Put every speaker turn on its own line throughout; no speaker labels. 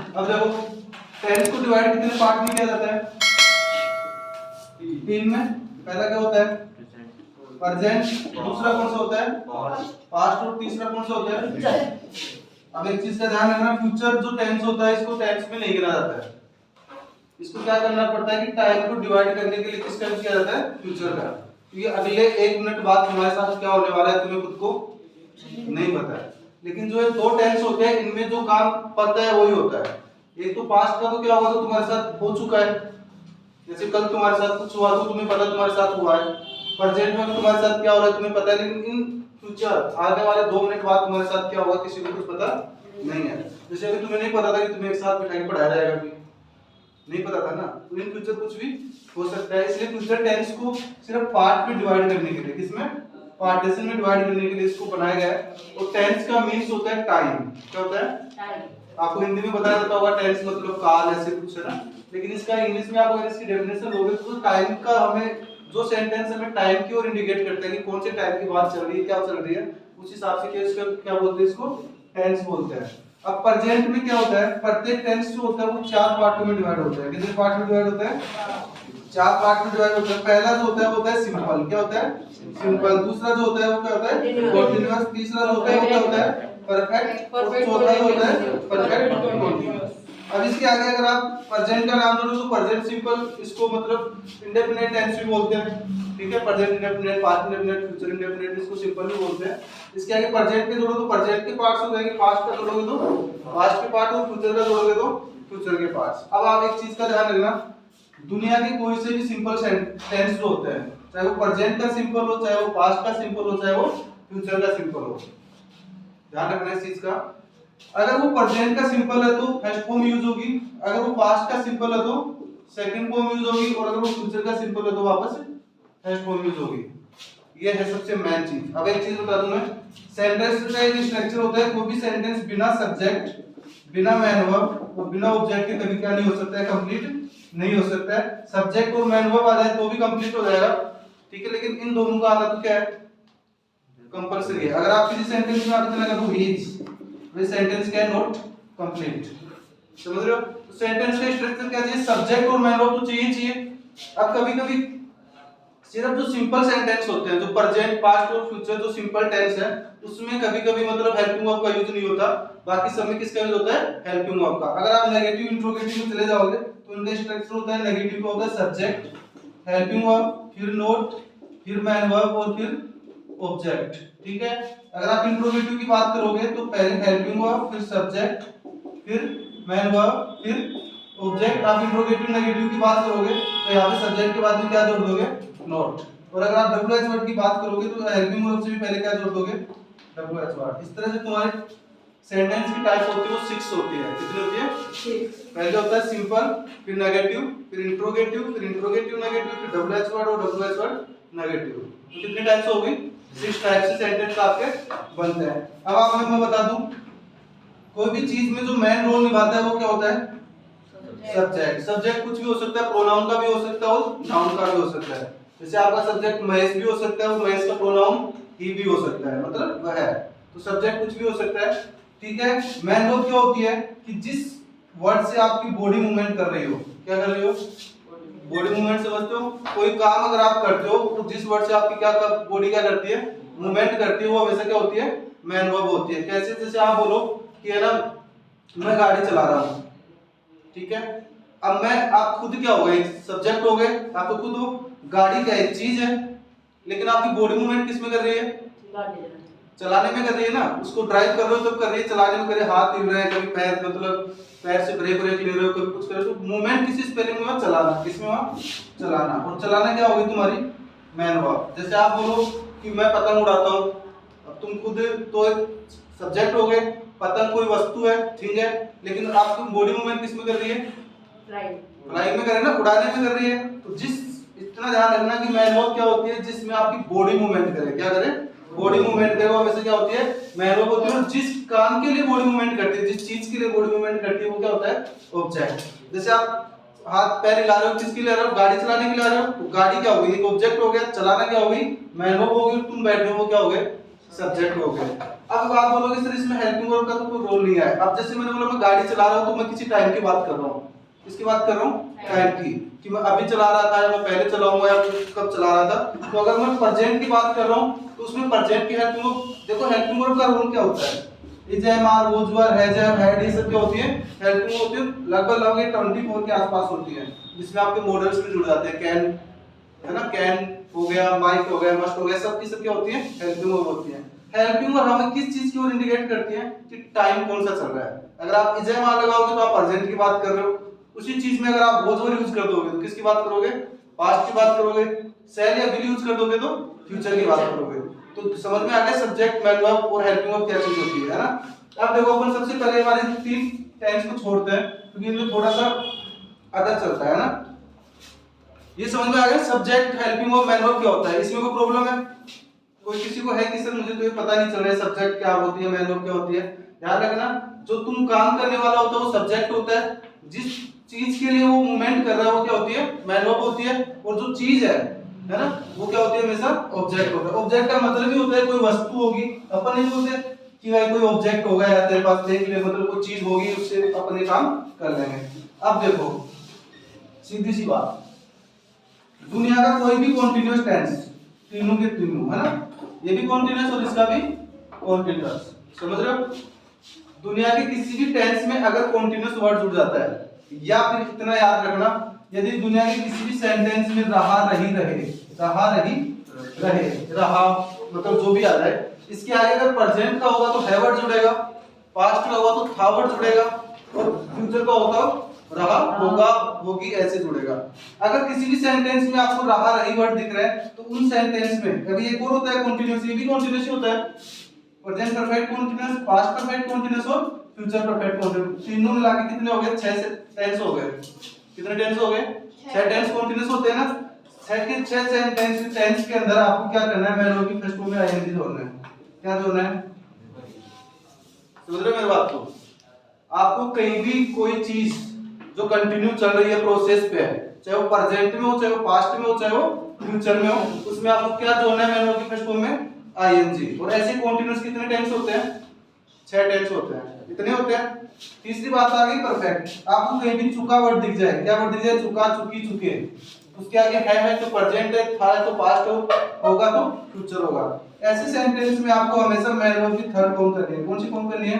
अब देखो टेंस को डिवाइड कितने पार्ट में किया जाता है? 3 में। पहला क्या होता है? प्रेजेंट। दूसरा कौन सा होता है? पास्ट। और तीसरा कौन सा होता है? अब एक चीज का ध्यान रखना, फ्यूचर जो टेंस होता है इसको टेंस में नहीं गिना जाता है। इसको क्या करना पड़ता है कि टाइम को डिवाइड करने के लिए किसका यूज किया जाता है? फ्यूचर का। क्योंकि अगले 1 मिनट बाद तुम्हारे साथ क्या होने वाला है तुम्हें खुद को नहीं पता है। लेकिन जो ये 2 टेंस होते हैं इनमें जो काम पता है वही होता है। एक तो पास्ट का तो क्या होगा, तो तुम्हारे साथ हो चुका है, जैसे कल तुम्हारे साथ कुछ हुआ तो तुम्हें पता तुम्हारे साथ हुआ है। प्रेजेंट में तुम्हारे साथ क्या हो रहा है तुम्हें पता है, लेकिन इन फ्यूचर आने वाले 2 मिनट बाद तुम्हारे साथ क्या होगा किसी को कुछ पता नहीं है। जैसे अभी तुम्हें नहीं पता था कि तुम्हें एक साथ बिठा के पढ़ाया जाएगा, अभी नहीं पता था ना, तो इन फ्यूचर कुछ भी हो सकता है। इसलिए फ्यूचर टेंस को सिर्फ पार्ट में डिवाइड करने के लिए, किसमें? पार्टीशन में डिवाइड करने के लिए इसको बनाया गया है। और टेंस का मींस होता है टाइम। क्या होता है? टाइम। आपको हिंदी में बताया जाता होगा टेंस मतलब काल, ऐसे कुछ है ना, लेकिन इसका इंग्लिश में आप अगर इसकी डेफिनेशन लोगे तो टाइम का हमें जो सेंटेंस हमें टाइम की ओर इंडिकेट करता है कि कौन से टाइम की बात चल रही है, क्या चल रही है, उस हिसाब से क्या बोलते हैं, इसको टेंस बोलते हैं। अब प्रेजेंट में क्या होता है? प्रत्येक टेंस जो होता है वो 4 पार्टों में डिवाइड होता है। कितने पार्ट में डिवाइड होता है? 4 पार्ट में डिवाइड होता है। पहला जो होता है वो होता है सिंपल। क्या होता है? सिंपल। दूसरा जो होता है वो क्या होता है? कंटीन्यूअस। तीसरा जो होता है वो क्या होता है? परफेक्ट। और चौथा जो होता है परफेक्ट कंटीन्यूअस। अब इसके आगे अगर आप प्रेजेंट का नाम जोड़ो तो प्रेजेंट सिंपल, इसको मतलब इंडेफिनिट टेंस भी बोलते हैं। ठीक है, present indefinite, past indefinite, future indefinite, इसको सिंपल भी बोलते हैं। इसके आगे प्रेजेंट के जोड़ो तो प्रेजेंट के पार्ट्स हो जाएंगे, पास्ट का जोड़ोगे तो पास्ट के पार्ट, और फ्यूचर का जोड़ोगे तो फ्यूचर के पार्ट्स। अब आप एक चीज का ध्यान रखना, दुनिया के कोई से भी सिंपल टेंस जो होते हैं, चाहे वो प्रेजेंट का सिंपल हो, चाहे वो पास्ट का सिंपल हो, चाहे वो फ्यूचर का सिंपल हो, ध्यान रखना इस चीज का। अगर वो प्रेजेंट का सिंपल है तो फर्स्ट फॉर्म यूज होगी, अगर वो पास्ट का सिंपल है तो सेकंड फॉर्म यूज होगी, और अगर वो फ्यूचर का सिंपल है तो वापस फर्स्ट फॉर्म यूज होगी। ये है सबसे मेन चीज। अब एक चीज बता दूं मैं, सेंटेंस का एक स्ट्रक्चर होता है, कोई भी सेंटेंस बिना सब्जेक्ट, बिना मैन वर्ब और बिना ऑब्जेक्ट के कभी क्या नहीं हो सकता है? कंप्लीट नहीं हो सकता है। सब्जेक्ट और मैन वर्ब आ जाए तो भी कंप्लीट हो जाएगा, ठीक है, लेकिन इन दोनों का आना तो क्या है? कंपल्सरी है। अगर आप किसी सेंटेंस में आगे लगा दो ही, वे सेंटेंस क्या है? Not complete. समझ रहे हो? तो सेंटेंस का स्ट्रक्चर क्या चाहिए? सब्जेक्ट और मैन वर्ब तो चाहिए। अब कभी-कभी सिर्फ जो सिंपल सेंटेंस होते हैं, जो प्रेजेंट, पास्ट और फ्यूचर जो सिंपल टेंस है, उसमें कभी-कभी मतलब हेल्पिंग वर्ब का यूज नहीं होता, बाकी सब में किसका यूज होता है? हेल्पिंग वर्ब का। अगर आप नेगेटिव इंट्रोगेटिव में चले जाओगे तो इनका स्ट्रक्चर होता है, नेगेटिव का होता है सब्जेक्ट, हेल्पिंग वर्ब, फिर नोट, फिर मैन वर्ब और फिर ऑब्जेक्ट। ठीक है, अगर आप इंट्रोगेटिव की बात करोगे तो पहले हेल्पिंग वर्ब, फिर सब्जेक्ट, फिर मैन वर्ब, फिर ऑब्जेक्ट। आप इंट्रोगेटिव नेगेटिव की बात करोगे तो यहाँ पे सब्जेक्ट के बाद में क्या जोड़ दोगे? नॉट। और अगर आप डब्ल्यू एच वर्ड की बात करोगे तो हेल्पिंग वर्ब से भी पहले क्या जोड़ दोगे? W H word. इस तरह से तुम्हारे सेंटेंस की टाइप होती है वो 6 होती है। कितनी होती है? 6। पहले होता है सिंपल, फिर नेगेटिव, फिर इंट्रोगेटिव, फिर इंट्रोगेटिव नेगेटिव, फिर डब्ल्यू एच वर्ड और डब्ल्यू एच वर्ड नेगेटिव। तो कितने टाइप्स हो गई? 6 टाइप से सेंटेंस आपके बनते हैं। अब आपको मैं बता दूं, कोई भी चीज में जो मेन रोल निभाता है वो क्या होता है? सब्जेक्ट। सब्जेक्ट कुछ भी हो सकता है, प्रोनाउन का भी हो सकता है और नाउन का भी हो सकता है। जैसे आपका सब्जेक्ट महेश भी हो सकता है, वो महेश का प्रोनाउन ही भी हो सकता है, मतलब वह है। तो सब्जेक्ट कुछ भी हो सकता है, ठीक है। मेन रोल क्या होती है कि जिस वर्ड से आपकी बॉडी मूवमेंट कर रही हो, क्या कर रही हो? बॉडी मूवमेंट समझते हो? कोई काम अगर आप करते हो तो जिस वर्ड से आपकी क्या बॉडी क्या करती है? मूवमेंट करती है, वो हमेशा क्या होती है? मेन वर्ब होती है। कैसे? जैसे आप बोलो कि है ना, मैं गाड़ी चला रहा हूं, ठीक है। अब मैं, आप खुद क्या हो गए? सब्जेक्ट हो गए, आप तो खुद हो। गाड़ी क्या एक चीज है, लेकिन आपकी बॉडी मूवमेंट किस में कर रही है? चलाने में कर रही है ना। उसको ड्राइव कर रहे हो तब कर रही है, चलाने में कर रही है, हाथ हिल रहे हैं, कभी पैर, मतलब पैर से ब्रेक ले रहे हो, कभी कुछ कर रहे हो। तो मूवमेंट किसी स्पेलिंग में? चलाना। किसमें वहां? चलाना। और चलाना क्या होगी तुम्हारी? Main verb. जैसे आप बोलो कि मैं पतंग उड़ाता हूं, अब तुम खुद तो एक सब्जेक्ट हो गए, पतंग कोई वस्तु है, ठीक है, लेकिन आपकी बॉडी मूवमेंट किस में कर रही है? फ्लाइंग में कर रही है ना, उड़ाने में कर रही है। तो जिस, इतना ध्यान रखना कि मेन वर्ब क्या होती है? जिसमें आपकी बॉडी मूवमेंट करे। क्या करे? बॉडी मूवमेंट करे, वो हमेशा क्या होती है? मेन वर्ब होती है। और जिस काम के लिए बॉडी मूवमेंट करती है, जिस चीज के लिए बॉडी मूवमेंट करती है, वो क्या होता है? ऑब्जेक्ट। जैसे आप हाथ पैर हिला रहे हो, किसके लिए रहे हो? गाड़ी चलाने के लिए आ रहे हो, तो गाड़ी क्या होगी? एक ऑब्जेक्ट हो गया। चलाना क्या होगी? मेन वर्ब होगी। तुम बैठे हो, वो क्या हो गए? सब्जेक्ट हो गए। अब आप बोलोगे सर इसमें हेल्पिंग वर्ब का तो कोई रोल नहीं है। अब जैसे मैंने बोला मैं गाड़ी चला रहा हूँ तो मैं किसी टाइम की बात कर रहा हूँ, किसकी बात कर रहा हूँ? टाइम की, कि मैं अभी चला रहा था या मैं पहले चलाऊंगा या कब चला रहा था। तो अगर मैं प्रेजेंट की बात कर रहा हूँ तो उसमें प्रेजेंट की हेल्पिंग वर्ब, देखो हेल्पिंग वर्ब का रोल क्या होता है? Is am are was were has have had ये सब क्या होती है? हेल्पिंग होती है। लगभग 24 के आसपास होती है, जिसमें आपके मॉडल्स भी जुड़ जाते हैं। कैन है ना, कैन हो गया, माइट हो गया, मस्ट हो गया, सब की सब क्या होती है? हेल्पिंग वर्ब होती है। हेल्पिंग वर्ब हमें किस चीज की ओर इंडिकेट करती है कि टाइम कौन सा चल रहा है। अगर आप इज एम आर लगाओगे तो आप प्रेजेंट की बात कर रहे हो। उसी चीज में अगर आप वोज वर यूज कर दोगे तो किसकी बात करोगे? पास्ट की बात करोगे। शैल या विल यूज कर दोगे तो फ्यूचर की बात करोगे। तो समझ में आ गया सब्जेक्ट, मैन वर्ब और हेल्पिंग वर्ब क्या चीज होती है ना। अब देखो अपन सबसे पहले हमारे 3 टेंस को छोड़ते हैं क्योंकि इनमें थोड़ा सा अदर चलता है ना। ये समझ में आ गया subject, helping verb, man verb क्या होता है। इसमें कोई प्रॉब्लम है? कोई किसी को है कि सर मुझे तो ये पता नहीं चल रहा है सब्जेक्ट क्या होती है, मैन वर्ब क्या होती है? ध्यान रखना, जो तुम काम करने वाला होता है वो सब्जेक्ट होता है। जिस चीज के लिए वो मूवमेंट कर रहा है वो क्या होती है? मैन वर्ब होती है। और जो चीज है ना, वो क्या होती है? हमेशा ऑब्जेक्ट होता है। ऑब्जेक्ट का मतलब ही होता है कोई वस्तु होगी। अपन नहीं बोलते कि भाई कोई ऑब्जेक्ट होगा या तेरे पास देख ले, मतलब कोई चीज होगी, उससे अपन ये काम कर लेंगे। अब देखो सीधी सी बात, दुनिया का कोई भी कॉन्टिन्यूअस टेंस, तीनों के तीनों है ना, ये भी कॉन्टिन्यूअस और इसका भी कॉन्टिन्यूअस, समझ रहे हो? दुनिया के किसी भी टेंस में अगर कॉन्टिन्यूअस वर्ड जुड़ जाता है, या फिर इतना याद रखना, यदि दुनिया के किसी भी सेंटेंस में रहा रही रहे, रहा रही रहे, रहा मतलब जो भी आ जाए, इसके आगे अगर प्रेजेंट का होगा तो है वर्ड जुड़ेगा, पास्ट का होगा तो था वर्ड जुड़ेगा, और फ्यूचर का होगा रहा, होगा, होगी, ऐसे जुड़ेगा। अगर किसी भी सेंटेंस में आपको रहा रही वर्ड दिख रहा है तो उन सेंटेंस में कभी एक और होता है कंटीन्यूअस, ये भी कंटीन्यूअस ही होता है। Present perfect continuous, past perfect continuous और फ्यूचर परफेक्ट कंटीन्यूअस, तीनों मिला के कितने हो गए? 6 टेंस हो गए। कितने टेंस हो गए? 6 टेंस कंटीन्यूअस होते हैं ना। 6 के 6 टेंस के अंदर आपको क्या करना है? मैन वर्ब की फर्स्ट फॉर्म में आईएनजी जोड़ना है। क्या जोड़ना है? समझ रहे हो मेरी बात को? आपको कहीं भी कोई चीज जो कंटिन्यू चल रही है, प्रोसेस पे है, चाहे वो प्रेजेंट में हो, चाहे वो पास्ट में हो, चाहे वो फ्यूचर में हो, उसमें आपको क्या जोड़ना है? मैन वर्ब की फर्स्ट फॉर्म में आईएनजी। और ऐसे कंटीन्यूअस कितने टेंस होते हैं? 6 टेंस होते हैं। इतने होते हैं। तीसरी बात आ गई परफेक्ट। आपको कहीं भी चुका वर्ड दिख जाए, क्या वर्ड दिख जाए? चुका, चुकी, चुके, उसके आगे है तो प्रेजेंट है, था है तो पास्ट हो, होगा तो फ्यूचर होगा। ऐसे सेंटेंस में आपको हमेशा मैन वर्ब की थर्ड फॉर्म करनी है। कौन सी फॉर्म करनी है?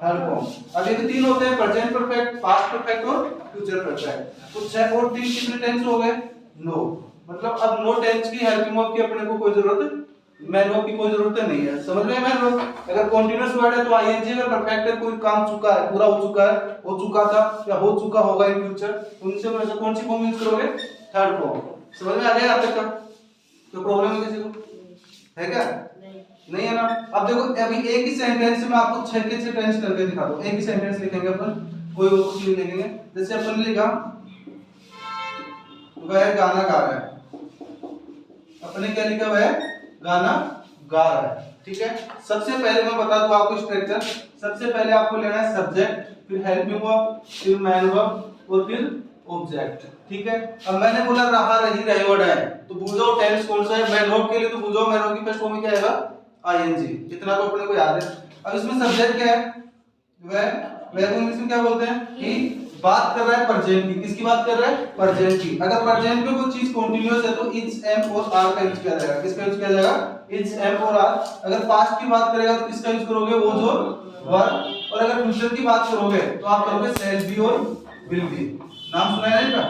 Third form. अब ये 3 होते हैं, प्रेजेंट परफेक्ट, पास्ट परफेक्ट और फ्यूचर परफेक्ट। तो 6 और 3 कितने टेंस हो गए? नो। मतलब अब नो टेंस की हेल्पिंग वर्ब की अपने को कोई जरूरत, मैन वर्ब की कोई जरूरत नहीं है। समझ में? मैन वर्ब अगर कंटीन्यूअस वर्ड है तो आईएनजी, अगर परफेक्ट है कोई काम चुका है, पूरा हो चुका है, हो चुका था या हो चुका होगा इन फ्यूचर, उनसे वैसे कौन सी फॉर्म यूज करोगे? Third form. समझ में आ गया आप तक का? तो प्रॉब्लम है किसी को? है क्या? नहीं है ना। अब देखो अभी एक ही सेंटेंस में आपको 6 के 6 टेंस करके दिखा दो। एक ही सेंटेंस लिखेंगे अपन, कोई और कुछ नहीं लिखेंगे। जैसे अपन ने लिखा वह गाना गा रहा है, अपने क्या लिखा? वह गाना गा रहा है। ठीक है। सबसे पहले मैं बता दूं आपको स्ट्रक्चर। सबसे पहले आपको लेना है सब्जेक्ट, फिर हेल्पिंग वर्ब, फिर मैन वर्ब और फिर ऑब्जेक्ट। ठीक है। अब मैंने बोला रहा रही रहे वर्ड है, तो बुझो टेंस कौन सा है? मैन वर्ब के लिए तो बुझो मैन वर्ब की फर्स्ट फॉर्म में क्या आएगा? आईएनजी। इतना तो अपने को याद है। अब इसमें सब्जेक्ट क्या है? वह को इंग्लिश में क्या बोलते हैं? ही। बात कर रहा है प्रेजेंट की। किसकी बात कर रहा है? प्रेजेंट की। अगर प्रेजेंट में कोई चीज कंटीन्यूअस है तो इज, एम और आर का यूज किया जाएगा। किसका यूज किया जाएगा? इज, एम और आर। अगर पास्ट की बात करेगा तो किसका यूज करोगे? वो जो वर। और अगर फ्यूचर की बात करोगे तो आप करोगे शैल बी और विल बी। नाम सुना है इनका?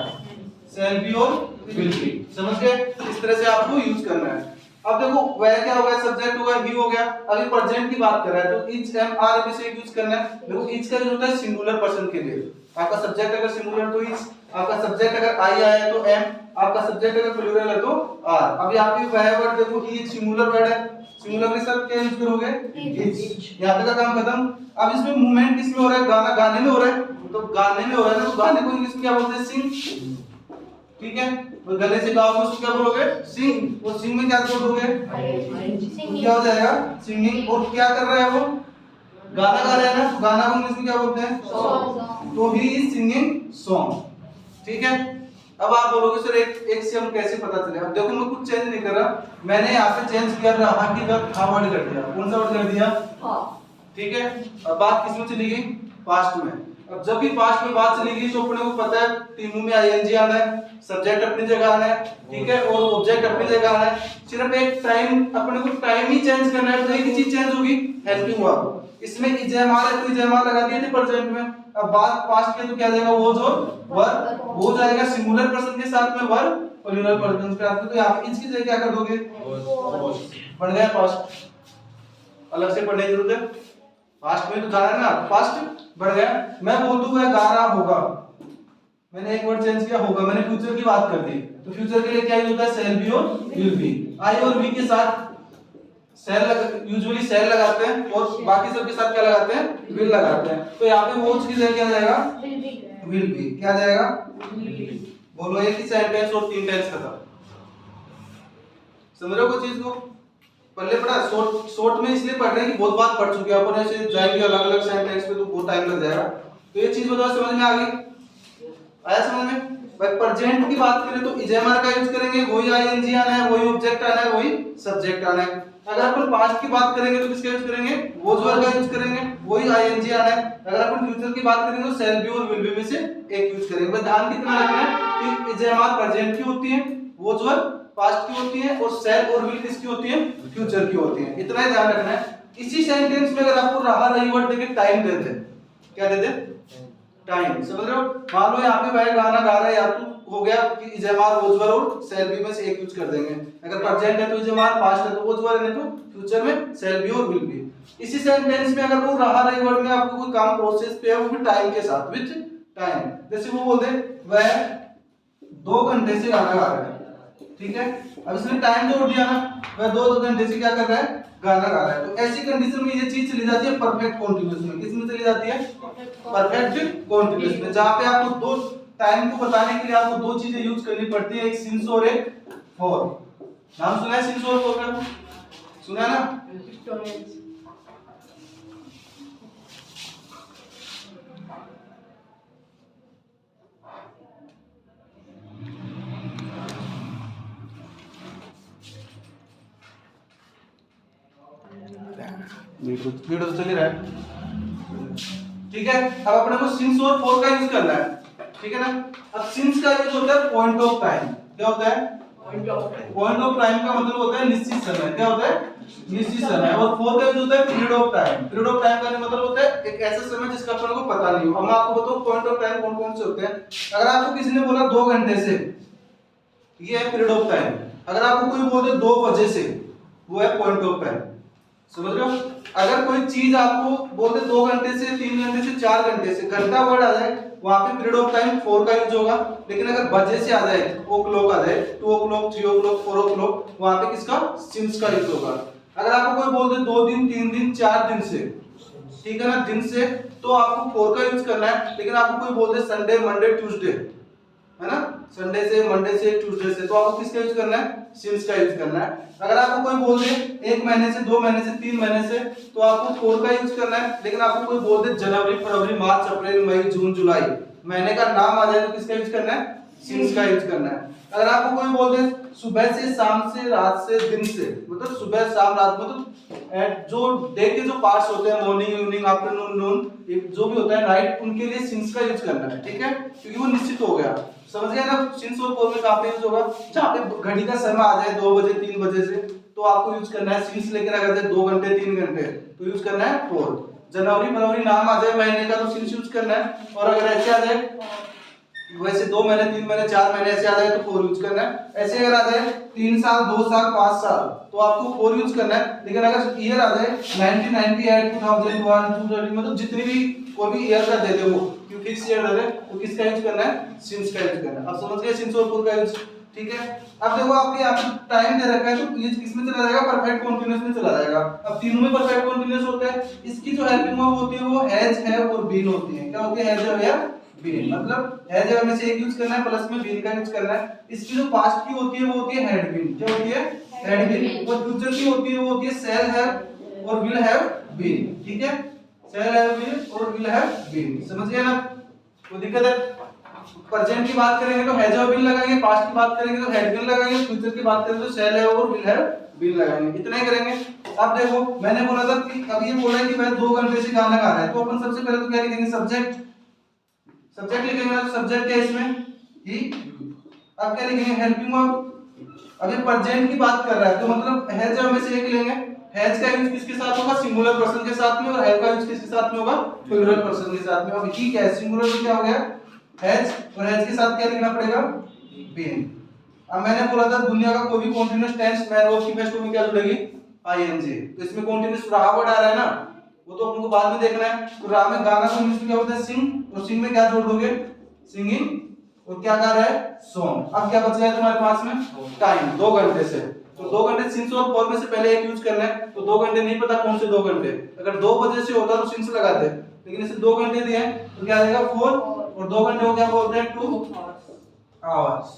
शैल बी और विल बी। समझ गए? इस तरह से आपको यूज करना है। अब देखो वह क्या हो गया? सब्जेक्ट हो गया, ही हो गया। अभी प्रेजेंट की बात कर रहा है तो इज, एम, आर भी से यूज करना है। देखो इज का यूज होता है सिंगुलर पर्सन के लिए। आपका सब्जेक्ट अगर सिंगुलर तो इज, आपका सब्जेक्ट अगर आई आया है तो एम, आपका सब्जेक्ट अगर प्लूरल है तो आर। अभी आप ये वह वर्ड देखो, ही सिंगुलर वर्ड है, सिंगुलर के साथ क्या यूज करोगे? इज। यहां पे का काम खत्म। अब इसमें मूवमेंट किसमें हो रहा है? गाना गाने में हो रहा है। तो गाने में हो रहा है ना, तो गाने को इंग्लिश में क्या बोलते हैं? सिंग। ठीक है। तो गले से गाओगे उसको क्या बोलोगे? सिंग। और सिंग में क्या बोलोगे? क्या हो जाएगा? सिंगिंग। और क्या कर रहा है वो? गाना गा रहा है ना, तो गाना को इंग्लिश में क्या बोलते हैं? सॉन्ग। तो ही इज सिंगिंग सॉन्ग। ठीक है। अब आप बोलोगे सर एक से हम कैसे पता चले? अब देखो मैं कुछ चेंज नहीं कर रहा, मैंने यहाँ पे चेंज किया रहा की जगह वर्ड कर दिया। कौन सा वर्ड कर दिया? ठीक है। अब बात किसमें चली गई? पास्ट में। अब जब भी पास्ट में बात चली गई तो अपने को पता है तीनों में आईएनजी आना है, सब्जेक्ट अपनी जगह आना है, ठीक है, और ऑब्जेक्ट अपनी जगह आना है। सिर्फ एक टाइम, अपने को टाइम ही चेंज करना है, तो एक ही चीज चेंज होगी, हेल्पिंग वर्ब। इसमें इजेमार है तो इजेमार लगा दिए थे प्रेजेंट में। अब बात पास्ट की तो क्या जाएगा? वो जो वर्ब हो जाएगा सिंगुलर पर्सन के साथ में वर्ब, प्लूरल पर्सन के साथ में। तो यहाँ पे इसकी जगह क्या कर दोगे? बन गया पास्ट। अलग से पढ़ने की जरूरत है? पास्ट में तो जाना है ना, पास्ट बढ़ गया। मैं बोल दूं वह गा रहा होगा, मैंने एक वर्ड चेंज किया होगा, मैंने फ्यूचर की बात कर दी। तो फ्यूचर के लिए क्या यूज होता है? शैल बी और विल बी। आई और वी के साथ यूजुअली शैल लगाते हैं और बाकी सब के साथ क्या लगाते हैं? विल लगाते हैं। तो यहाँ पे वो की जगह क्या जाएगा? Will be. क्या जाएगा? बोलो, एक ही सेंटेंस और तीन टेंस खत्म। समझ रहे हो कोई चीज को? पहले पढ़ा शॉर्ट में इसलिए पढ़ रहे हैं कि बहुत बात पढ़ चुके हैं अपन, ऐसे जाएंगे अलग अलग सेंटेंस पे तो बहुत टाइम लग जाएगा। तो ये चीज बताओ, समझ में आ गई? आया समझ में? भाई प्रेजेंट की बात करें तो इजेमर का यूज करेंगे, वही आईएनजी आना है, वही ऑब्जेक्ट आना है, वही सब्जेक्ट आना है। अगर अपन पास्ट की बात करेंगे तो किसका यूज करेंगे? वोज वर्ब का यूज करेंगे, वही आईएनजी आना है। अगर अपन फ्यूचर की बात करेंगे तो शैल बी और विल बी में से एक यूज करेंगे। बस ध्यान कितना रखना है कि इजेमर प्रेजेंट की होती है, वोज वर्ब पास्ट की होती है, और शैल और विल किसकी होती है? फ्यूचर की होती है। इतना ही ध्यान रखना है। इसी सेंटेंस में अगर आपको रहा रही वर्ड देके टाइम दे दे, क्या दे दे? टाइम। समझ रहे हो? मान लो यहाँ पे वह गाना गा रहा है, या तो हो गया कि इजेमार वोजवर और शैल बी में से एक यूज कर देंगे। अगर प्रेजेंट है तो इजेमार, पास्ट है तो वोजवर, है तो फ्यूचर में शैल बी और विल बी। इसी सेंटेंस में अगर वो रहा रही वर्ड में आपको कोई काम प्रोसेस पे है, वो भी टाइम के साथ, विद टाइम। जैसे वो बोल दे वह 2 घंटे से गाना गा रहा है, ठीक है। अब इसने टाइम जोड़ दिया ना, वह 2 घंटे से क्या कर रहा है? गाना गा रहा है। तो ऐसी कंडीशन में ये चीज चली जाती है परफेक्ट कॉन्टिन्यूअस में। किस में चली जाती है? परफेक्ट कॉन्टिन्यूअस में, जहां पे आपको दो टाइम को बताने के लिए आपको दो चीजें यूज करनी पड़ती है, एक सिंस और एक फॉर। नाम सुना है सिंस और फॉर का? सुना है ना? वीडियो तो चल ही रहा है, ठीक है। अब अपने को सिंस और फॉर का यूज करना है, ठीक है ना। अब सिंस का यूज होता है पॉइंट ऑफ टाइम। क्या होता है? पॉइंट ऑफ टाइम का मतलब होता है निश्चित समय। क्या होता है? निश्चित समय। और फॉर का यूज होता है period of time. Period of time का मतलब होता है एक ऐसा समय जिसका अपन को पता नहीं हो। हम आपको बताओ पॉइंट ऑफ टाइम कौन कौन से होते हैं। अगर आपको किसी ने बोला 2 घंटे से, ये है पीरियड ऑफ टाइम। अगर आपको कोई बोले 2 बजे से, वो है पॉइंट ऑफ टाइम। समझ रहे हो? अगर कोई चीज आपको बोलते 2 घंटे से, 3 घंटे से, 4 घंटे से, घंटा वर्ड आ जाए, वहां पे पीरियड ऑफ टाइम 4 का यूज होगा। लेकिन अगर बजे से आ जाए, ओ क्लॉक आ जाए, 2 o'clock, 3 o'clock, 4 o'clock, वहां पे किसका? सिंस का यूज होगा। अगर आपको कोई बोलते 2 दिन, 3 दिन, 4 दिन से, ठीक है ना, दिन से, तो आपको 4 का यूज करना है। लेकिन आपको कोई बोलते संडे, मंडे, ट्यूसडे, है ना, संडे से, मंडे से, ट्यूसडे से, तो आपको किसका यूज करना है? सिंस का यूज करना है। अगर आपको कोई बोल दे 1 महीने से, 2 महीने से, 3 महीने से, तो आपको 4 का यूज करना है। लेकिन आपको कोई बोल दे जनवरी, फरवरी, मार्च, अप्रैल, मई, जून, जुलाई, महीने का नाम आ जाए, तो किसका यूज करना है? सिंस का यूज करना है। अगर आपको कोई बोल दे सुबह से, शाम से, रात से, दिन से, मतलब सुबह, शाम, रात, मतलब जो डे के जो पार्ट्स होते हैं, मॉर्निंग, इवनिंग, आफ्टरनून, नून, जो भी होता है नाइट, उनके लिए सिंस का यूज करना है, ठीक है, क्योंकि वो निश्चित हो गया। समझ गए ना? सिंस और फॉर में कहां पे यूज होगा? जहां पे घड़ी का समय आ जाए 2 बजे, 3 बजे से, तो आपको यूज करना है सिंस। लेकिन अगर जैसे 2 घंटे, 3 घंटे, तो यूज करना है फॉर। जनवरी, फरवरी नाम आ जाए महीने का, तो सिंस यूज करना है। और अगर ऐसे आ जाए, वैसे 2 महीने, 3 महीने, 4 महीने ऐसे आ जाए, तो फॉर यूज करना है। ऐसे अगर आ जाए 3 साल, 2 साल, 5 साल, तो आपको फॉर यूज करना है। लेकिन अगर ईयर आ जाए 1998, 2001, 2020, मतलब जितनी भी कोई भी ईयर का दे दे, वो क्योंकि फिक्स ईयर दे दे, तो किसका यूज करना है? सिंस का यूज करना है। अब समझ गए सिंस और फॉर का यूज, ठीक है। अब देखो आपके यहाँ पे टाइम दे रखा है, तो ये किसमें चला जाएगा? परफेक्ट कॉन्टिन्यूअस में चला जाएगा। अब तीनों में परफेक्ट कॉन्टिन्यूअस होता है। इसकी जो हेल्पिंग वर्ब होती है वो हैज, हैव और बीन होती है। क्या होती है? Has, have, been. मतलब हैज, हैव में से एक यूज करना है, प्लस में बीन का यूज करना है। इसकी जो पास्ट की होती है वो होती है हैड बीन। क्या होती है? Had been. और फ्यूचर की होती है वो होती है शैल हैव और विल हैव बीन, ठीक है। शैल हैव बीन और विल हैव बीन। समझ गए ना? कोई दिक्कत है? प्रेजेंट की बात करेंगे तो हैज और बीन लगाएंगे, पास्ट की बात करेंगे तो हैड बीन लगाएंगे, फ्यूचर की बात करेंगे तो शैल हैव और विल हैव बीन लगाएंगे। इतना ही करेंगे। अब देखो मैंने बोला था कि अब ये बोला है कि भाई 2 घंटे से गाना गा रहा है, तो अपन सबसे पहले तो क्या लिखेंगे, सब्जेक्ट। सब्जेक्ट लिखेंगे तो सब्जेक्ट क्या है इसमें, ही। अब क्या लिखेंगे, हेल्पिंग वर्ब। अभी प्रेजेंट की बात कर रहा है तो मतलब हैज में से एक लेंगे। हैज का यूज किसके साथ होगा, सिंगुलर पर्सन के साथ में, और हैव का यूज किसके साथ में होगा, प्लूरल पर्सन के साथ में। अब ही क्या है, सिंगुलर में क्या हो गया हैज, और हैज के साथ क्या लिखना पड़ेगा, बीन। अब मैंने बोला था दुनिया का कोई भी कंटीन्यूअस टेंस मैन वर्ब की फर्स्ट में क्या जुड़ेगी, आईएनजी। तो इसमें कंटीन्यूअस रहा वर्ड आ रहा है ना, वो तो अपन को बाद में देखना है। तो रहा में गाना को इंग्लिश में क्या होता है, सिंग, और सिंग में क्या जोड़ दोगे, सिंगिंग, और क्या कर रहा है, सॉन्ग। अब क्या बच गया तुम्हारे पास में, टाइम, 2 घंटे से। तो 2 घंटे सिंस और फॉर में से पहले एक यूज करना है, तो 2 घंटे नहीं पता कौन से 2 घंटे, अगर 2 बजे से होता तो सिंस लगाते, लेकिन इसे 2 घंटे दिए तो क्या आएगा 4, और 2 घंटे को क्या बोलते हैं, 2 आवर्स।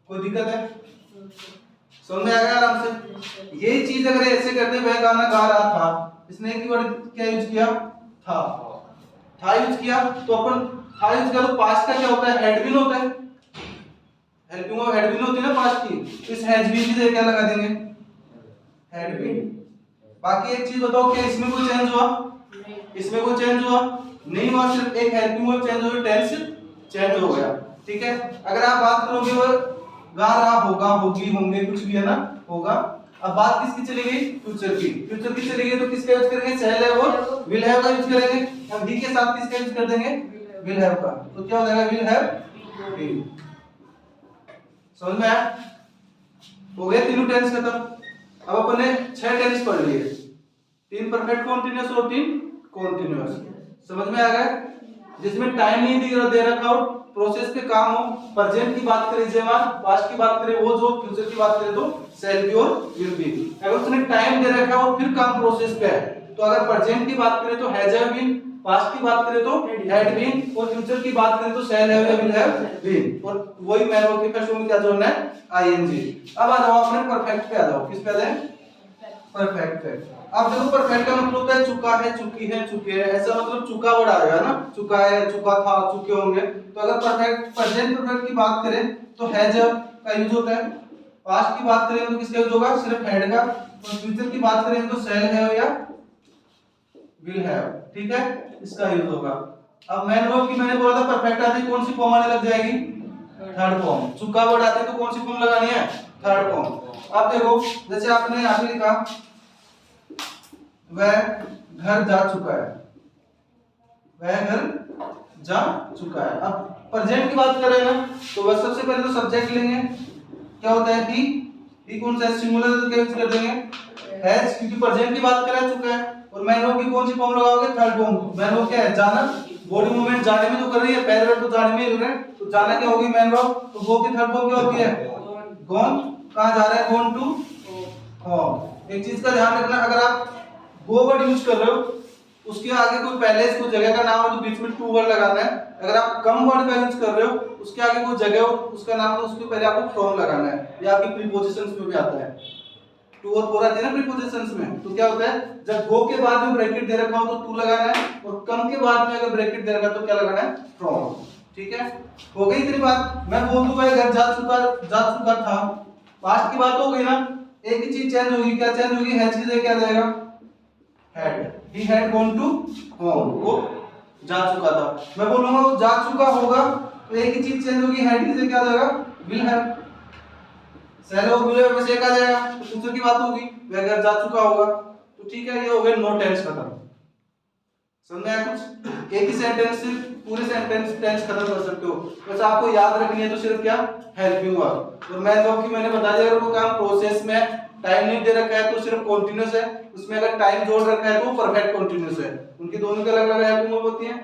कोई दिक्कत है, समझ में आ गया आराम से। यही चीज अगर ऐसे करते वह गाना गा रहा था, इसने एक ही वर्ड क्या यूज किया, था यूज किया, तो अपन था यूज करो, पास्ट का क्या होता है, हैड बीन होता है, हेल्पिंग वर्ब हैड बीन होती है ना पास्ट की, तो इस हैज बीन की जगह क्या लगा देंगे, हैड बीन। बाकी एक चीज बताओ, क्या इसमें कोई चेंज हुआ, इसमें कोई चेंज हुआ नहीं हुआ, सिर्फ एक हेल्पिंग वर्ब चेंज हुई, टेंस चेंज हो गया, ठीक है। अगर आप बात करोगे वो गा रहा होगा, होगी, होंगे, कुछ भी है ना, होगा। अब बात किसकी चली गई, फ्यूचर की। फ्यूचर की चली गई तो किसका यूज करेंगे, शैल हैव और विल हैव का यूज करेंगे। अब ही के साथ किसका यूज कर देंगे, विल हैव का। तो क्या हो जाएगा, विल हैव बीन। समझ में आया, हो गए तीनों टेंस खत्म। अब अपन ने 6 टेंस पढ़ लिए, 3 परफेक्ट कंटीन्यूअस और 3 कॉन्टिन्यूअस। समझ में आ गया, जिसमें टाइम नहीं दे रखा हो, प्रोसेस पे काम हो। प्रेजेंट की बात करें जेवान, पास्ट की बात करें वो जो, फ्यूचर की बात करें तो शैल बी और विल बी। अगर उसने टाइम दे रखा हो फिर काम प्रोसेस पे है, तो अगर प्रेजेंट की बात करें तो हैज हैव बीन, पास्ट की बात करें तो हैड बीन, और फ्यूचर की बात करें तो शैल हैव या विल हैव बीन। और वही मैन वर्ब के फर्स्ट में क्या जोड़ना है, आईएनजी। अब आ जाओ अपने परफेक्ट पे, आ जाओ किस पे आ जाए, परफेक्ट पे। अब देखो परफेक्ट का मतलब होता है चुका है, चुकी है, चुके हैं, ऐसा मतलब चुका वर्ड आएगा ना, चुका है, चुका था, चुके होंगे। तो अगर परफेक्ट प्रेजेंट परफेक्ट की बात करें तो हैज का यूज होता है, पास्ट की बात करें तो किसका यूज होगा, सिर्फ हैड का, और फ्यूचर की बात करें तो शैल हैव या विल हैव, ठीक है, इसका यूज होगा। अब मैन वर्ब की मैंने बोला था परफेक्ट आती कौन सी फॉर्म आने लग जाएगी, थर्ड फॉर्म। चुका वर्ड आते तो कौन सी फॉर्म लगानी है, थर्ड फॉर्म। अब देखो जैसे आपने यहां पे लिखा वह घर जा चुका है, वह घर जा चुका है। अब प्रेजेंट की बात कर रहे हैं ना, तो वह सबसे पहले तो सब्जेक्ट लेंगे, क्या होता है ही कौन सा है, सिंगुलर है तो क्या यूज कर देंगे, हैज, क्योंकि प्रेजेंट की बात कर रहा है, चुका है। और मैन वर्ब की कौन सी फॉर्म लगाओगे, थर्ड फॉर्म। मैन वर्ब क्या है, जाना, बॉडी मूवमेंट जाने में तो कर रही है, पैर वर्ब तो जाने में ही हो रहे हैं, तो जाना क्या होगी मैन वर्ब, तो गो की थर्ड फॉर्म क्या होती है, गॉन। कहां जा रहा है, गॉन टू होम। एक चीज का ध्यान रखना, अगर आप गो वर्ड यूज कर रहे हो उसके आगे कोई पहले कोई जगह का नाम हो तो बीच में टू वर्ड लगाना है। अगर आप कम वर्ड का यूज कर रहे हो उसके आगे कोई जगह हो उसका नाम तो उसके पहले आपको फ्रॉम लगाना है। ये आपकी प्रीपोजिशंस में भी आता है, टू और फोर आते हैं ना प्रीपोजिशंस में। तो क्या होता है, जब गो के बाद में ब्रैकेट दे रखा हो तो टू लगाना है, और कम के बाद में अगर ब्रैकेट दे रखा तो क्या लगाना है, फ्रॉम। ठीक है, हो गई इतनी बात। मैं बोल दूंगा घर जा चुका था, पास्ट की बात हो गई ना। एक ही चीज चेंज होगी, क्या चेंज होगी, हैज की जगह क्या जाएगा, had. He had gone to home, वो जा चुका था। मैं बोलूंगा वो जा चुका होगा तो एक ही चीज चेंज होगी, हैड की जगह क्या जाएगा, विल हैव। शैल और विल हैव में से एक आ जाएगा, तो फ्यूचर की बात होगी, वह घर जा चुका होगा। तो ठीक है, ये हो गए नो टेंस खत्म। समझ में आया कुछ? एक ही सेंटेंस से पूरे सेंटेंस टेंस खत्म कर सकते हो। बस आपको याद रखनी है तो सिर्फ क्या, हेल्पिंग वर्ब। और मैन वर्ब की मैंने बता दिया, अगर वो काम प्रोसेस में टाइम नहीं दे रखा है तो सिर्फ कंटीन्यूअस है, उसमें अगर टाइम जोड़ रखा है तो परफेक्ट कंटीन्यूअस है। उनकी दोनों की अलग अलग हेल्पिंग वर्ब होती है।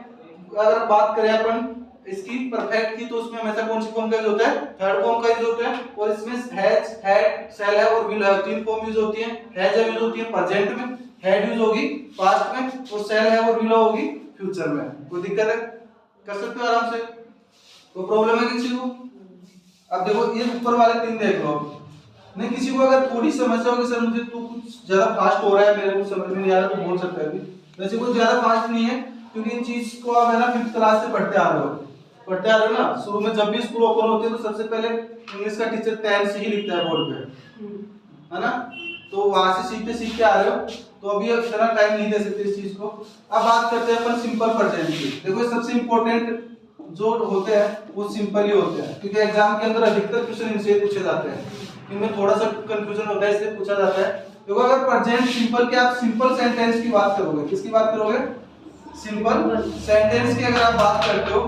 अगर बात करें अपन इसकी परफेक्ट की, तो उसमें हमेशा कौन सी फॉर्म का यूज होता है, थर्ड फॉर्म का यूज होता है। और इसमें हैज, हैड, शैल हैव और विल हैव तीन फॉर्म यूज होती है। हैज यूज होती है प्रेजेंट में, हैड यूज होगी पास्ट में, और शैल हैव और विल होगी फ्यूचर में। कोई दिक्कत है, कर सकते हो आराम से, कोई प्रॉब्लम है किसी को? अब देखो ये ऊपर वाले तीन देख लो। नहीं, किसी को अगर थोड़ी समस्या हो कि सर मुझे तो कुछ ज्यादा फास्ट हो रहा है, मेरे को समझ में नहीं आ रहा, तो बोल सकता है अभी। वैसे कुछ ज्यादा फास्ट नहीं है, क्योंकि इन चीज को आप है ना 5th क्लास से पढ़ते आ रहे हो। पढ़ते आ रहे हो ना, शुरू में जब भी स्कूल ओपन होती है तो सबसे पहले इंग्लिश का टीचर टेंस ही लिखता है बोर्ड पे, है ना। तो वहां से सीखते आ रहे हो, तो अभी इतना टाइम नहीं दे सकते इस चीज को। अब बात करते हैं अपन सिंपल प्रेजेंट की। देखो सबसे इंपॉर्टेंट जो होते हैं वो सिंपल ही होते हैं, क्योंकि एग्जाम के अंदर अधिकतर क्वेश्चन इनसे पूछे जाते हैं, इनमें थोड़ा सा कंफ्यूजन होता है इसलिए पूछा जाता है। देखो अगर प्रेजेंट सिंपल के आप सिंपल सेंटेंस की बात करोगे, किसकी बात करोगे, सिंपल सेंटेंस की अगर आप बात करते हो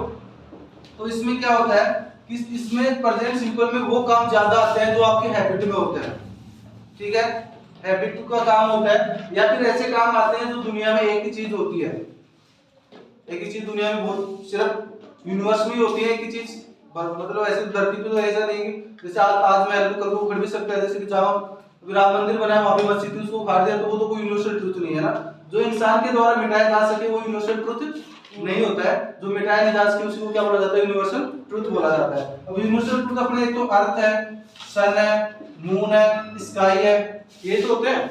तो इसमें क्या होता है कि इसमें प्रेजेंट सिंपल में वो काम ज्यादा आते हैं जो आपके हैबिट में होते हैं, ठीक है, हैबिट का काम होता है, या फिर ऐसे काम आते हैं जो दुनिया में एक ही चीज होती है, एक ही चीज दुनिया में बहुत सिर्फ यूनिवर्स में ही होती है एक ही चीज, मतलब ऐसे धरती पे तो ऐसा नहीं कि जैसे ताजमहल को कल को उखड़ भी सकता है, जैसे कि जहाँ राम मंदिर बनाया वहां पे मस्जिद थी उसको उखाड़ दिया, तो वो तो कोई यूनिवर्सल ट्रुथ नहीं है ना। जो इंसान के द्वारा मिटाया जा सके वो यूनिवर्सल ट्रुथ नहीं होता है, जो मिटाया नहीं जा सके उसी को क्या बोला जाता है, यूनिवर्सल ट्रुथ बोला जाता है। अब यूनिवर्सल ट्रुथ अपने एक तो अर्थ है, सन है, मून है, स्काई है, ये तो होते हैं,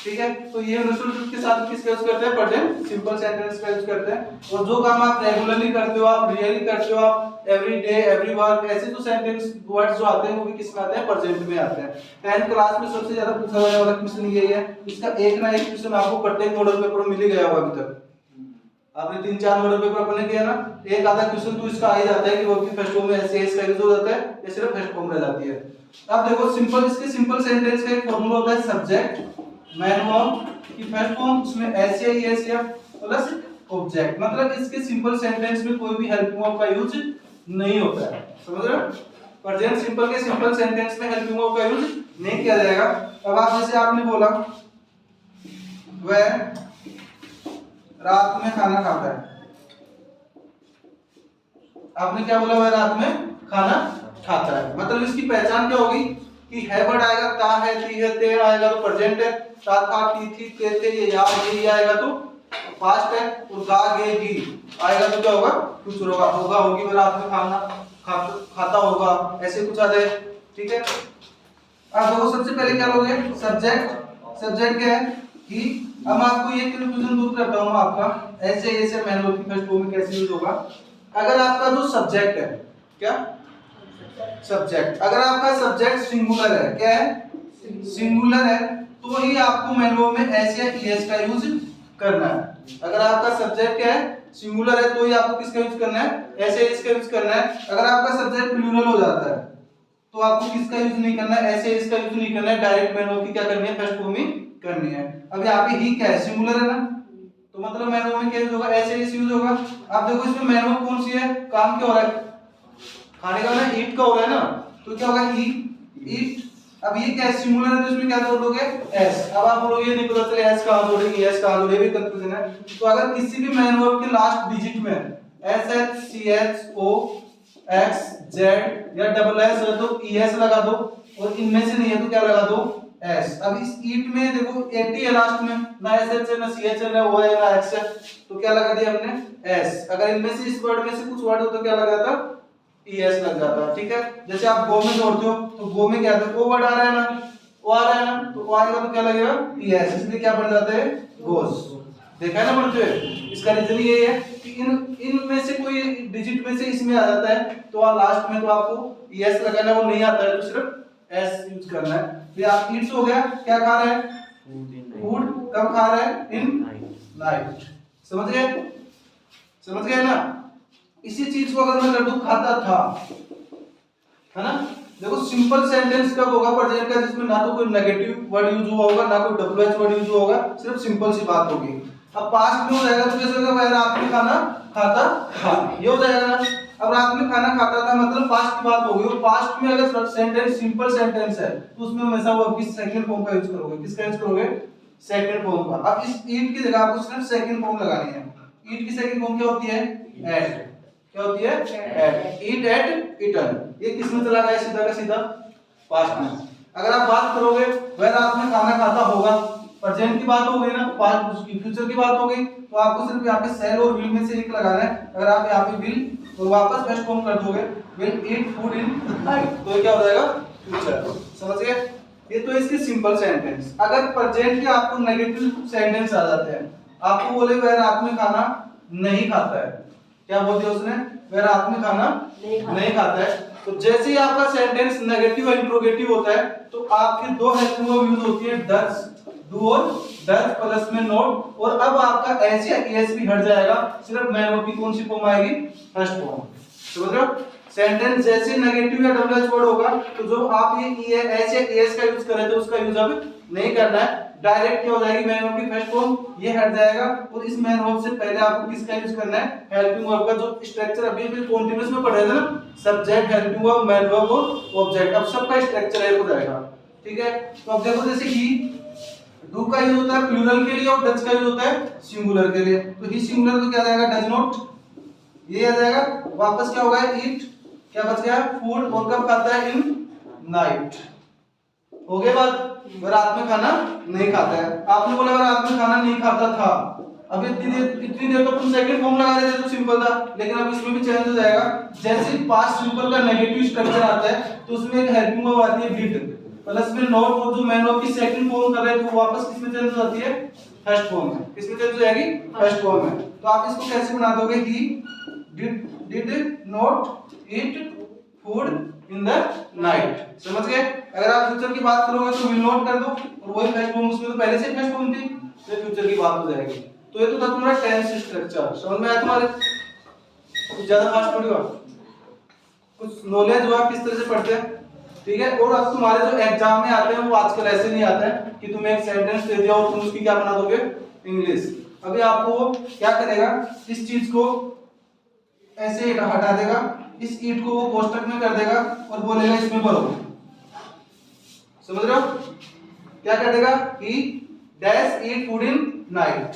ठीक है। तो ये यूनिवर्सल ट्रुथ के साथ किसका यूज करते हैं, प्रेजेंट सिंपल सेंटेंस का यूज करते हैं। और जो काम आप रेगुलरली करते हो, आप रियली करते हो, आप एवरी डे एवरी वर्क, ऐसे जो सेंटेंस वर्ड्स जो आते हैं वो भी किसमें आते हैं, प्रेजेंट में आते हैं। 10th क्लास में सबसे ज्यादा पूछा जाने वाला क्वेश्चन यही है, इसका एक ना एक क्वेश्चन आपको प्रत्येक मॉडल पेपर में मिल ही गया होगा अभी तक। आपने 3-4 मॉडल पेपर अपने किया ना, एक आधा क्वेश्चन तो इसका आ ही जाता है कि वो फर्स्ट फॉर्म में ऐसे इसका यूज हो जाता है या सिर्फ फर्स्ट फॉर्म रह जाती है। अब देखो सिंपल, इसके सिंपल सेंटेंस का एक फार्मूला होता है सब्जेक्ट मैन वर्ब की फर्स्ट फॉर्म, उसमें ऐसे ही ऐसे प्लस ऑब्जेक्ट, मतलब इसके सिंपल सेंटेंस में कोई भी हेल्पिंग वर्ब का यूज नहीं होता है, समझ रहे हो। प्रेजेंट सिंपल के सिंपल सेंटेंस में हेल्पिंग वर्ब का यूज नहीं किया जाएगा। अब आप जैसे आपने बोला वह रात में खाना खाता है, आपने क्या बोला, वह रात में खाना खाता है, मतलब इसकी पहचान क्या होगी कि है वर्ड आएगा, ता है, ती है, ते आएगा तो प्रेजेंट है, ता था, ती थी, ते थे, ये या ये आएगा तो पास्ट है, और गा गे गी आएगा तो क्या होगा, फ्यूचर होगा, होगा होगी, वह रात में खाना खाता होगा, ऐसे कुछ आ जाए, ठीक है। अब देखो सबसे पहले क्या लोगे, सब्जेक्ट। सब्जेक्ट क्या है कि अब आपको ये कंफ्यूजन दूर करता हूं आपका, ऐसे ऐसे मैन वर्ब की फर्स्ट फॉर्म में कैसे यूज होगा। अगर आपका जो सब्जेक्ट है, क्या सब्जेक्ट, अगर आपका सब्जेक्ट सिंगुलर है, क्या है सिंगुलर है, तो ही आपको मैन वर्ब में एस या ईएस का यूज करना है। अगर आपका सब्जेक्ट क्या है सिंगुलर है तो ही आपको किसका यूज करना है, एस या ईएस का यूज करना है। अगर आपका सब्जेक्ट प्लूरल हो जाता है तो आपको किसका यूज नहीं करना है, एस या ईएस का यूज नहीं करना है, डायरेक्ट मैन वर्ब की क्या करनी है, फर्स्ट फॉर्म ही करनी है। अब यहाँ पे ही क्या है, सिंगुलर है ना, तो मतलब मैन वर्ब में क्या यूज होगा, एस या ईएस यूज होगा। अब देखो इसमें मैन वर्ब कौन सी है, काम क्या हो रहा है, खाने का ना, ईट का हो रहा है ना, तो क्या होगा ईट। अब ये क्या है, सिंगुलर है तो इसमें क्या जोड़ दोगे, एस। अब आप बोलोगे ये नहीं पता चले एस कहां जोड़ेंगे, एस कहां जोड़े, भी कंफ्यूजन है। तो अगर किसी भी मैन वर्ब के लास्ट डिजिट में S H C H O X Z या डबल एस है तो ईएस लगा दो, और इनमें से नहीं है तो क्या लगा दो, एस। अब इस ईट में देखो एटी है लास्ट में, ना एस एच है, ना सी एच है, ना ओ है, ना एक्स है, तो क्या लगा दिया हमने, एस। अगर इनमें से इस वर्ड में से कुछ वर्ड हो तो क्या लगा था, ईएस लग जाता है, ठीक है। जैसे आप गो में जोड़ते हो तो गो में क्या है, ओ वर्ड आ रहा है ना, ओ आ रहा है ना, तो ओ आएगा तो क्या लगेगा, ईएस, इसलिए क्या बन जाता है, गोस। देखा है ना बढ़ते हुए। इसका रीजन ये है कि इन में से कोई डिजिट में से इसमें आ जाता है तो लास्ट में तो आपको ईएस लगाना, वो नहीं आता है तो सिर्फ एस यूज करना है। फिर आप ईट्स हो गया, क्या खा रहा है, फूड, कब खा रहा है, इन नाइट, समझ गए, समझ गए ना। इसी चीज को अगर मैं कर दूं खाता था, है ना, देखो सिंपल सेंटेंस कब होगा प्रेजेंट का, जिसमें ना तो कोई नेगेटिव वर्ड यूज हुआ होगा, ना कोई डब्ल्यू एच वर्ड यूज होगा, सिर्फ सिंपल सी बात होगी। अब पास्ट में हो जाएगा तो कैसे होगा, वह रात में खाना खाता था, ये हो जाएगा ना। अब रात में खाना खाता था मतलब पास्ट की बात होगी, और पास्ट में अगर सेंटेंस सिंपल सेंटेंस है तो उसमें हमेशा वो किस सेकंड फॉर्म का यूज करोगे, किसका यूज करोगे, सेकंड फॉर्म का। अब इस ईट की जगह आपको सिर्फ सेकंड फॉर्म लगानी है। ईट की सेकंड फॉर्म क्या होती है, एट, क्या होती है, एट, ईट एट ईटन। ये किस में चला गया, सीधा का सीधा पास्ट में। अगर आप बात करोगे वह रात में खाना खाता होगा, प्रेजेंट की बात हो गई ना, पास्ट की फ्यूचर की बात हो गई, तो आपको सिर्फ यहाँ पे सेल और विल में से एक लगाना है। अगर आप यहाँ पे विल और वापस फर्स्ट फॉर्म कर दोगे, will eat food in night, तो क्या हो जाएगा, फ्यूचर, समझ गए। ये तो इसके सिंपल सेंटेंस। अगर प्रेजेंट के आपको नेगेटिव सेंटेंस आ जाते हैं, आपको बोले वह रात में खाना नहीं खाता है, क्या बोल दिया उसने, वह रात में खाना नहीं खाता है। तो जैसे ही आपका सेंटेंस नेगेटिव और इंट्रोगेटिव होता है तो आपकी दो हेल्पिंग वर्ब यूज होती है, डज डू और डज प्लस में नॉट, और अब आपका एस या एस भी हट जाएगा, सिर्फ मैन वर्ब की कौन सी फॉर्म आएगी, फर्स्ट फॉर्म। समझ रहे हो, सेंटेंस जैसे नेगेटिव या डबल एस वर्ड होगा तो जो आप ये एस या एस का यूज कर रहे थे उसका यूज अब नहीं करना है, डायरेक्ट क्या हो जाएगी मैन वर्ब की फर्स्ट फॉर्म, ये हट जाएगा, और इस मैन वर्ब से पहले आपको किसका यूज करना है, हेल्पिंग वर्ब का, जो स्ट्रक्चर अभी भी कॉन्टिन्यूअस में पढ़ रहे थे ना, subject helping verb man verb और ऑब्जेक्ट, अब सबका स्ट्रक्चर एक हो जाएगा। ठीक है, तो अब देखो जैसे ही डू का यूज होता है प्लूरल के लिए और डज का यूज होता है सिंगुलर के लिए, तो ही सिंगुलर तो क्या आ जाएगा, डज नॉट, ये आ जाएगा, वापस क्या होगा, ईट, क्या बच गया, फूड, और कब खाता है, इन नाइट। हो गया बात, वह रात में खाना नहीं खाता है। आपने बोला रात में खाना नहीं खाता था, अब इतनी देर तो तुम सेकंड फॉर्म लगा रहे थे तो सिंपल था, लेकिन अब इसमें भी चेंज हो जाएगा। जैसे पास्ट सिंपल का नेगेटिव स्ट्रक्चर आता है तो उसमें एक हेल्पिंग वर्ब आती है डिड प्लस में नॉट, और जो मैन वर्ब की सेकंड फॉर्म कर रहे थे वो वापस किसमें चेंज हो जाती है, फर्स्ट फॉर्म में। किसमें चेंज हो जाएगी, फर्स्ट फॉर्म में। तो आप इसको कैसे बना दोगे, he did not eat food in the night. समझ गए, अगर आप फ्यूचर की बात करोगे तो विल नॉट कर दो, और वही फर्स्ट फॉर्म, उसमें तो पहले से फर्स्ट फॉर्म थी, तो फ्यूचर की बात हो जाएगी। तो ये तो था तुम्हारा टेंस स्ट्रक्चर, समझ में आया तुम्हारे, कुछ ज्यादा फास्ट पढ़ियो, कुछ नॉलेज हुआ किस तरह से पढ़ते हैं। ठीक है, और अब तुम्हारे जो एग्जाम में आते हैं वो आजकल ऐसे नहीं आते हैं कि तुम्हें एक सेंटेंस दे दिया और तुम उसकी क्या बना दोगे, इंग्लिश। अभी आपको क्या करेगा, इस चीज को ऐसे हटा देगा, इस ईट को वो कोष्टक में कर देगा और बोलेगा इसमें भरो। समझ रहे हो, क्या कर देगा, ही dash eat food in night.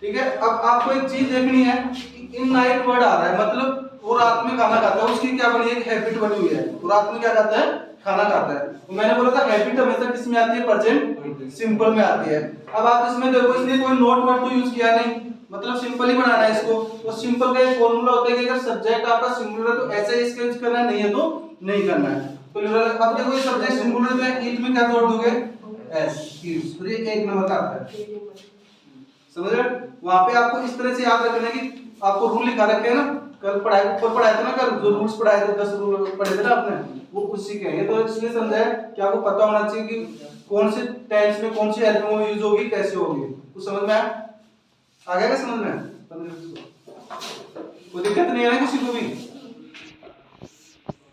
ठीक है, अब आपको एक चीज देखनी है कि इन नाइट वर्ड आ रहा है, मतलब वो रात में खाना खाता है, उसकी क्या बनी है, एक हैबिट बनी हुई है, वो रात में क्या खाता है, खाना खाता है। तो मैंने बोला था हैबिट हमेशा किस में आती है, प्रेजेंट सिंपल में आती है। अब आप इसमें देखो, इसने कोई नॉट वर्ड तो यूज किया नहीं, मतलब सिंपल ही बनाना है इसको। तो सिंपल का एक फॉर्मूला होता है कि अगर सब्जेक्ट आपका सिंगुलर है तो ऐसे इसका यूज करना है, नहीं है तो नहीं करना है। प्लूरल, अब देखो ये सब्जेक्ट सिंगुलर है, ईट में क्या जोड़ दोगे, एस, ईट्स, तो ये एक नंबर का आता है। समझ रहे, वहां पे आपको इस तरह से याद रखना है कि आपको रूल लिखा रखे हैं ना, कल पढ़ाए ऊपर पढ़ाए थे ना, कल जो रूल्स पढ़ाए थे 10 रूल पढ़े थे ना आपने, वो उसी के हैं। ये तो इसलिए समझाया कि आपको पता होना चाहिए कि कौन से टेंस में कौन सी हेल्पिंग वर्ब यूज होगी, कैसे होगी, कुछ समझ में आ गया क्या, समझ में कोई दिक्कत नहीं है ना किसी को भी।